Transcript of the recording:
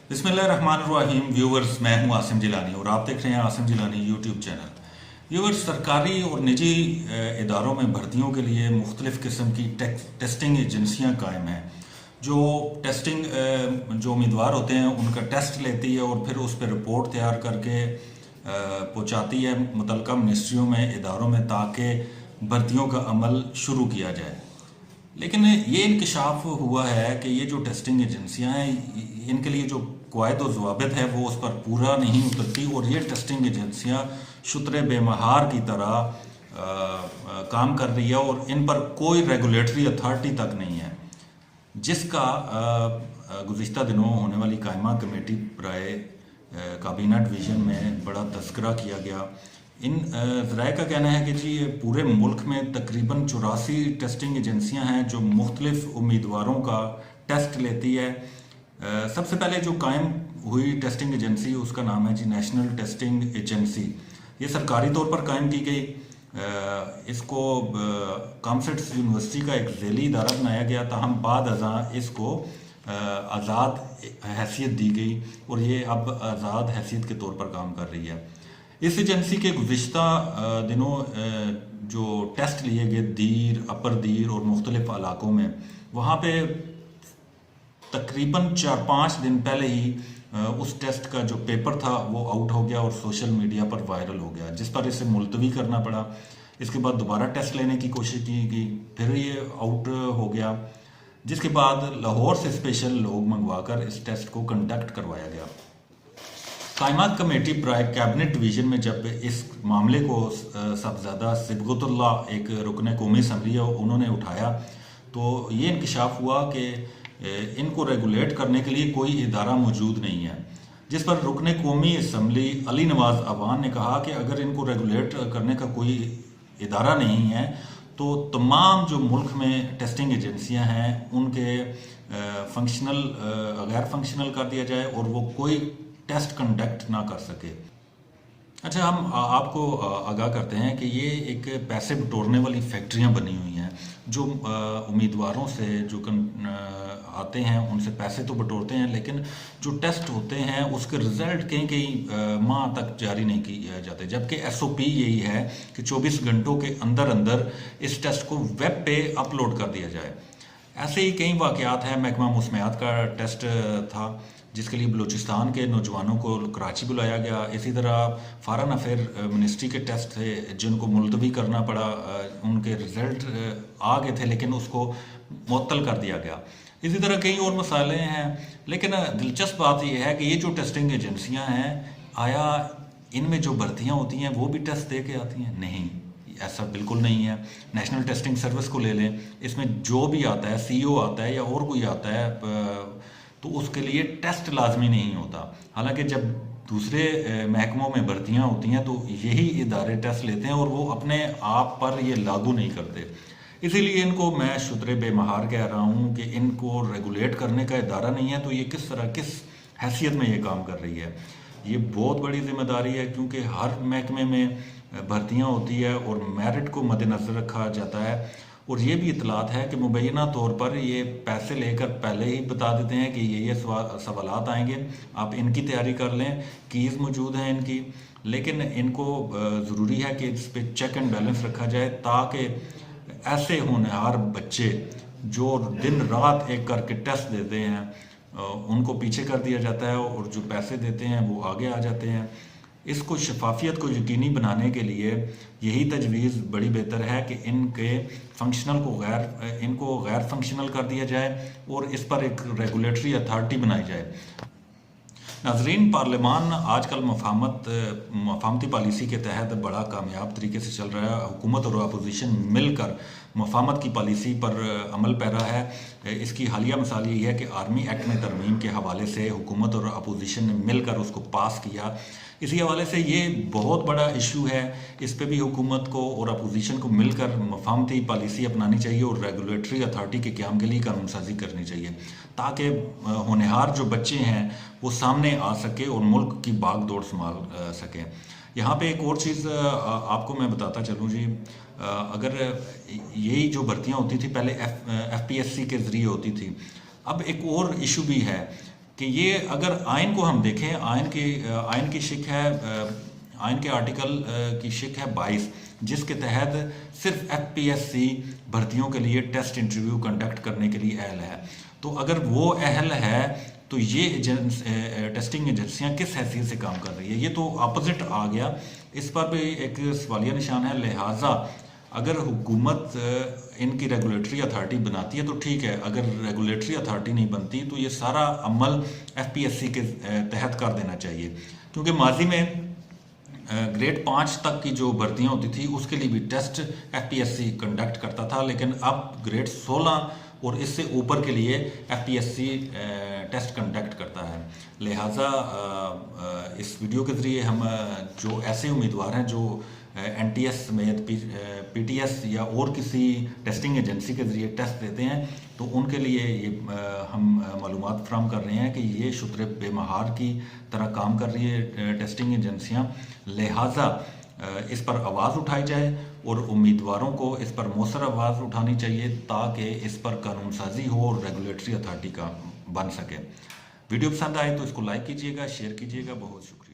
बिस्मिल्लाहिर्रहमानिर्रहीम। व्यूवर्स, मैं हूं आसिम जिलानी और आप देख रहे हैं Asim Jilani YouTube channel. Viewers, सरकारी और निजी इदारों में भर्तियों के लिए मुख्तलिफ़ किस्म की टेस्टिंग एजेंसियां कायम हैं जो जो उम्मीदवार होते हैं उनका टेस्ट लेती है और फिर उस पर रिपोर्ट तैयार करके पहुंचाती है मुतलका मिनिस्ट्रियों में, इदारों में, ताकि भर्तियों का अमल शुरू किया जाए। लेकिन ये इंकशाफ हुआ है कि ये जो टेस्टिंग एजेंसियां हैं इनके लिए जो कवायद और ज़वाबित है वो उस पर पूरा नहीं उतरती और ये टेस्टिंग एजेंसियां शुतरे बेमहार की तरह काम कर रही है और इन पर कोई रेगुलेटरी अथॉरिटी तक नहीं है, जिसका गुज़िश्ता दिनों होने वाली कायमा कमेटी बराए काबीना डिवीज़न में बड़ा तस्करा किया गया। इन ज़राए का कहना है कि जी ये पूरे मुल्क में तकरीबन 84 टेस्टिंग एजेंसियां हैं जो मुख्तलिफ उम्मीदवारों का टेस्ट लेती है। सबसे पहले जो कायम हुई टेस्टिंग एजेंसी उसका नाम है जी नेशनल टेस्टिंग एजेंसी। ये सरकारी तौर पर कायम की गई। इसको कॉमसेट्स यूनिवर्सिटी का एक ज़ैली इदारा बनाया गया, ताहम बाद अज़ां इसको आज़ाद हैसियत दी गई और ये अब आज़ाद हैसियत के तौर पर काम कर रही है। इस एजेंसी के गुज़िश्ता दिनों जो टेस्ट लिए गए दीर, अपर दीर और मुख्तलिफ इलाकों में, वहाँ पे तकरीबन 4-5 दिन पहले ही उस टेस्ट का जो पेपर था वो आउट हो गया और सोशल मीडिया पर वायरल हो गया, जिस पर इसे मुलतवी करना पड़ा। इसके बाद दोबारा टेस्ट लेने की कोशिश की गई, फिर ये आउट हो गया, जिसके बाद लाहौर से स्पेशल लोग मंगवाकर इस टेस्ट को कंडक्ट करवाया गया। कायमा कमेटी बराए कैबिनेट डिवीज़न में जब इस मामले को साहबजादा सिबगतुल्ला, एक रुकन कौमी असम्बली है, उन्होंने उठाया तो ये इंकशाफ हुआ कि इनको रेगुलेट करने के लिए कोई इदारा मौजूद नहीं है, जिस पर रुकन कौमी असम्बली अली नवाज अवान ने कहा कि अगर इनको रेगुलेट करने का कोई इदारा नहीं है तो तमाम जो मुल्क में टेस्टिंग एजेंसियां हैं उनके फंक्शनल गैर फंक्शनल कर दिया जाए और वो कोई टेस्ट कंडक्ट ना कर सके। अच्छा, हम आपको आगाह करते हैं कि ये एक पैसे बटोरने वाली फैक्ट्रियां बनी हुई हैं जो उम्मीदवारों से जो आते हैं उनसे पैसे तो बटोरते हैं, लेकिन जो टेस्ट होते हैं उसके रिजल्ट कहीं कहीं माह तक जारी नहीं किए जाते, जबकि एसओपी यही है कि 24 घंटों के अंदर अंदर इस टेस्ट को वेब पे अपलोड कर दिया जाए। ऐसे ही कई वाक़यात हैं। महकमा मौसमियात का टेस्ट था जिसके लिए बलूचिस्तान के नौजवानों को कराची बुलाया गया। इसी तरह फॉरेन अफेयर मिनिस्ट्री के टेस्ट थे जिनको मुलतवी करना पड़ा, उनके रिजल्ट आ गए थे लेकिन उसको मुअत्तल कर दिया गया। इसी तरह कई और मसाले हैं, लेकिन दिलचस्प बात यह है कि ये जो टेस्टिंग एजेंसियां हैं, आया इनमें जो भर्तियां होती हैं वो भी टेस्ट दे के आती हैं? नहीं, ऐसा बिल्कुल नहीं है। नेशनल टेस्टिंग सर्विस को ले लें, इसमें जो भी आता है, सीईओ आता है या और कोई आता है, तो उसके लिए टेस्ट लाजमी नहीं होता। हालांकि जब दूसरे महकमों में भर्तियां होती हैं तो यही इदारे टेस्ट लेते हैं और वो अपने आप पर ये लागू नहीं करते। इसीलिए इनको मैं शुतरे बेमहार कह रहा हूँ कि इनको रेगुलेट करने का इदारा नहीं है, तो ये किस तरह, किस हैसियत में ये काम कर रही है। ये बहुत बड़ी जिम्मेदारी है क्योंकि हर महकमे में भर्तियां होती है और मेरिट को मद्देनज़र रखा जाता है और ये भी इतलात है कि मुबैना तौर पर ये पैसे लेकर पहले ही बता देते हैं कि ये सवालात आएंगे, आप इनकी तैयारी कर लें, कीज़ मौजूद हैं इनकी। लेकिन इनको ज़रूरी है कि इस पर चेक एंड बैलेंस रखा जाए ताकि ऐसे होनहार बच्चे जो दिन रात एक करके टेस्ट देते हैं उनको पीछे कर दिया जाता है और जो पैसे देते हैं वो आगे आ जाते हैं। इसको शफाफियत को यकीनी बनाने के लिए यही तजवीज़ बड़ी बेहतर है कि इनको गैर फंक्शनल कर दिया जाए और इस पर एक रेगुलेटरी अथॉरिटी बनाई जाए। नाजरीन, पार्लियामान आजकल मफामती पॉलिसी के तहत बड़ा कामयाब तरीके से चल रहा है। हुकूमत और अपोजिशन मिलकर मफामत की पॉलिसी पर अमल पैरा है। इसकी हालिया मिसाल यही है कि आर्मी एक्ट में तरमीम के हवाले से हुकूमत और अपोजिशन ने मिलकर उसको पास किया। इसी हवाले से ये बहुत बड़ा इशू है, इस पे भी हुकूमत को और अपोजिशन को मिलकर मफामती पॉलिसी अपनानी चाहिए और रेगुलेटरी अथॉरिटी के क़याम के लिए कानूनसाजी करनी चाहिए ताकि होनहार जो बच्चे हैं वो सामने आ सके और मुल्क की भाग दौड़ संभाल सकें। यहाँ पे एक और चीज़ आपको मैं बताता चलूँ जी, अगर यही जो भर्तियाँ होती थी पहले FPSC के ज़रिए होती थी, अब एक और इशू भी है कि ये अगर आयन को हम देखें, आयन की शिक है, आयन के आर्टिकल की शिक है 22, जिसके तहत सिर्फ एफपीएससी भर्तियों के लिए टेस्ट इंटरव्यू कंडक्ट करने के लिए अहल है। तो अगर वो अहल है तो ये टेस्टिंग एजेंसियां किस हैसियत से काम कर रही है? ये तो अपोजिट आ गया। इस पर भी एक सवालिया निशान है। लिहाजा अगर हुकूमत इनकी रेगुलेटरी अथॉरिटी बनाती है तो ठीक है, अगर रेगुलेटरी अथॉरिटी नहीं बनती तो ये सारा अमल एफपीएससी के तहत कर देना चाहिए। क्योंकि माजी में ग्रेड 5 तक की जो भर्तियां होती थी उसके लिए भी टेस्ट एफपीएससी कंडक्ट करता था, लेकिन अब ग्रेड 16 और इससे ऊपर के लिए एफपीएससी टेस्ट कंडक्ट करता है। लिहाजा इस वीडियो के ज़रिए हम जो ऐसे उम्मीदवार हैं जो एनटीएस समेत पीटीएस या और किसी टेस्टिंग एजेंसी के ज़रिए टेस्ट देते हैं, तो उनके लिए ये हम मालूमात फ्राहम कर रहे हैं कि ये शुतरे बेमहार की तरह काम कर रही है टेस्टिंग एजेंसियां। लिहाजा इस पर आवाज़ उठाई जाए और उम्मीदवारों को इस पर मौसर आवाज़ उठानी चाहिए ताकि इस पर कानून साजी हो और रेगुलेटरी अथॉरिटी का बन सके। वीडियो पसंद आए तो इसको लाइक कीजिएगा, शेयर कीजिएगा। बहुत शुक्रिया।